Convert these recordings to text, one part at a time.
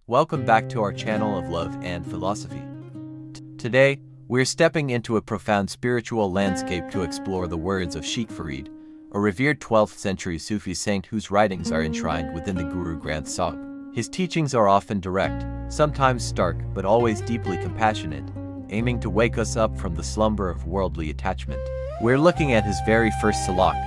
Welcome back to our channel of love and philosophy. Today, we're stepping into a profound spiritual landscape to explore the words of Sheikh Fareed, a revered 12th century Sufi saint whose writings are enshrined within the Guru Granth Sahib. His teachings are often direct, sometimes stark, but always deeply compassionate, aiming to wake us up from the slumber of worldly attachment. We're looking at his very first Salok.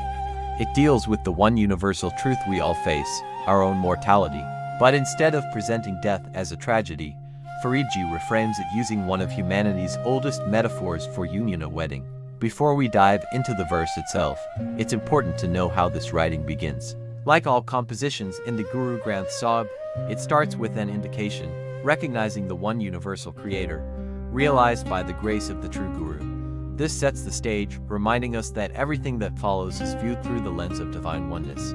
It deals with the one universal truth we all face, our own mortality. But instead of presenting death as a tragedy, Fareed Jee reframes it using one of humanity's oldest metaphors for union, a wedding. Before we dive into the verse itself, it's important to know how this writing begins. Like all compositions in the Guru Granth Sahib, it starts with an indication, recognizing the one universal creator, realized by the grace of the true Guru. This sets the stage, reminding us that everything that follows is viewed through the lens of divine oneness.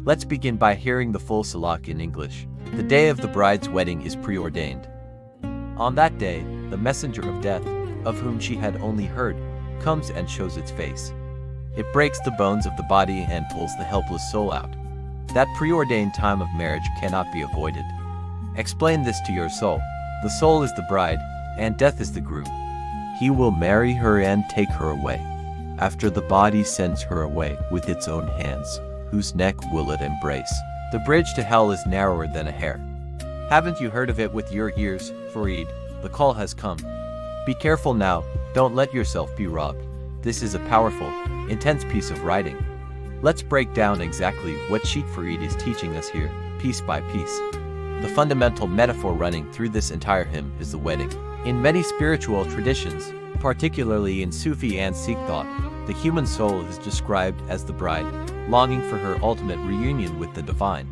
Let's begin by hearing the full Salok in English. The day of the bride's wedding is preordained. On that day, the messenger of death, of whom she had only heard, comes and shows its face. It breaks the bones of the body and pulls the helpless soul out. That preordained time of marriage cannot be avoided. Explain this to your soul. The soul is the bride, and death is the groom. He will marry her and take her away. After the body sends her away with its own hands, whose neck will it embrace? The bridge to hell is narrower than a hair. Haven't you heard of it with your ears, Fareed? The call has come. Be careful now, don't let yourself be robbed. This is a powerful, intense piece of writing. Let's break down exactly what Sheikh Fareed is teaching us here, piece by piece. The fundamental metaphor running through this entire hymn is the wedding. In many spiritual traditions, particularly in Sufi and Sikh thought, the human soul is described as the bride, longing for her ultimate reunion with the divine.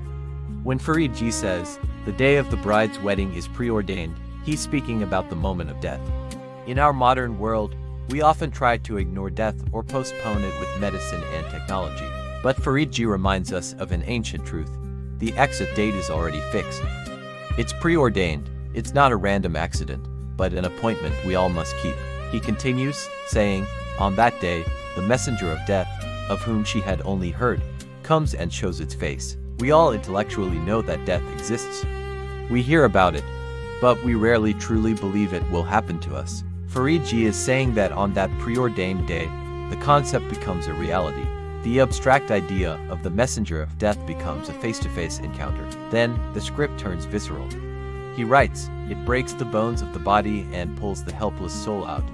When Fareed Jee says, the day of the bride's wedding is preordained, he's speaking about the moment of death. In our modern world, we often try to ignore death or postpone it with medicine and technology. But Fareed Jee reminds us of an ancient truth. The exit date is already fixed. It's preordained. It's not a random accident, but an appointment we all must keep. He continues, saying, on that day, the messenger of death, of whom she had only heard, comes and shows its face. We all intellectually know that death exists. We hear about it, but we rarely truly believe it will happen to us. Fareed Jee is saying that on that preordained day, the concept becomes a reality. The abstract idea of the messenger of death becomes a face-to-face encounter. Then, the script turns visceral. He writes, it breaks the bones of the body and pulls the helpless soul out.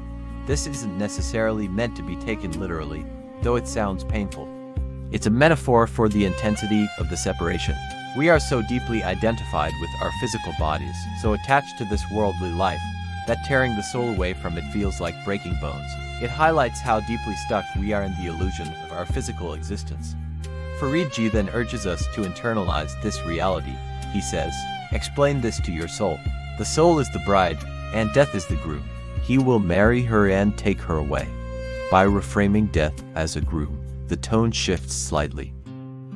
This isn't necessarily meant to be taken literally, though it sounds painful. It's a metaphor for the intensity of the separation. We are so deeply identified with our physical bodies, so attached to this worldly life, that tearing the soul away from it feels like breaking bones. It highlights how deeply stuck we are in the illusion of our physical existence. Fareed Jee then urges us to internalize this reality. He says, explain this to your soul. The soul is the bride, and death is the groom. He will marry her and take her away. By reframing death as a groom, the tone shifts slightly.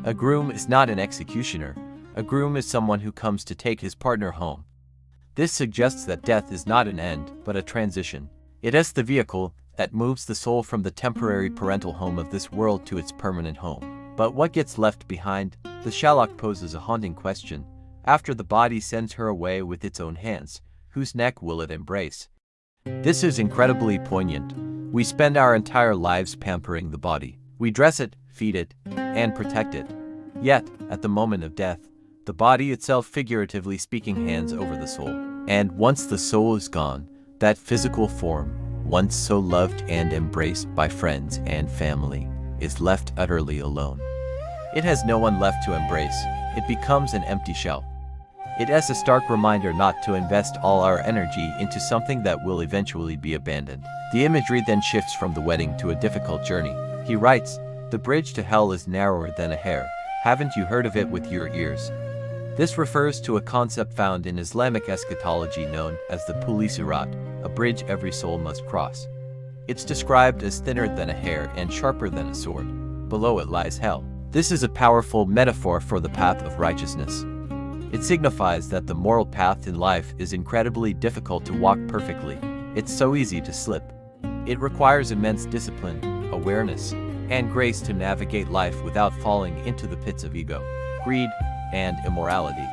A groom is not an executioner. A groom is someone who comes to take his partner home. This suggests that death is not an end, but a transition. It is the vehicle that moves the soul from the temporary parental home of this world to its permanent home. But what gets left behind? The Shalok poses a haunting question. After the body sends her away with its own hands, whose neck will it embrace? This is incredibly poignant. We spend our entire lives pampering the body. We dress it, feed it, and protect it. Yet, at the moment of death, the body itself, figuratively speaking, hands over the soul. And once the soul is gone, that physical form, once so loved and embraced by friends and family, is left utterly alone. It has no one left to embrace. It becomes an empty shell. It is a stark reminder not to invest all our energy into something that will eventually be abandoned. The imagery then shifts from the wedding to a difficult journey. He writes, the bridge to hell is narrower than a hair. Haven't you heard of it with your ears? This refers to a concept found in Islamic eschatology known as the Pul-e-Sirat, a bridge every soul must cross. It's described as thinner than a hair and sharper than a sword. Below it lies hell. This is a powerful metaphor for the path of righteousness. It signifies that the moral path in life is incredibly difficult to walk perfectly. It's so easy to slip. It requires immense discipline, awareness, and grace to navigate life without falling into the pits of ego, greed, and immorality.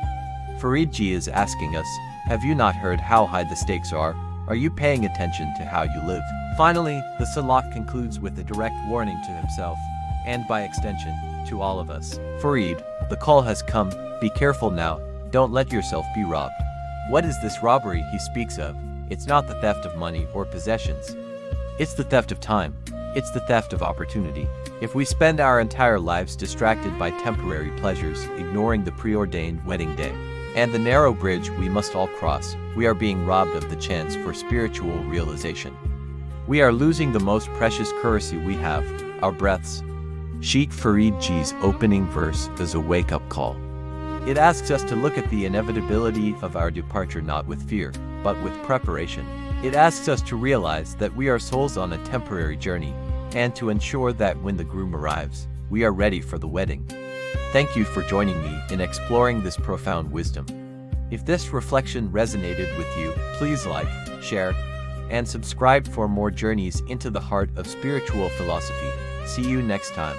Fareed Jee is asking us, have you not heard how high the stakes are? Are you paying attention to how you live? Finally, the Salok concludes with a direct warning to himself, and by extension, to all of us. Fareed, the call has come, be careful now, don't let yourself be robbed. What is this robbery he speaks of? It's not the theft of money or possessions. It's the theft of time. It's the theft of opportunity. If we spend our entire lives distracted by temporary pleasures, ignoring the preordained wedding day, and the narrow bridge we must all cross, we are being robbed of the chance for spiritual realization. We are losing the most precious currency we have, our breaths. Sheikh Fareed Jee's opening verse is a wake-up call. It asks us to look at the inevitability of our departure not with fear, but with preparation. It asks us to realize that we are souls on a temporary journey, and to ensure that when the groom arrives, we are ready for the wedding. Thank you for joining me in exploring this profound wisdom. If this reflection resonated with you, please like, share, and subscribe for more journeys into the heart of spiritual philosophy. See you next time.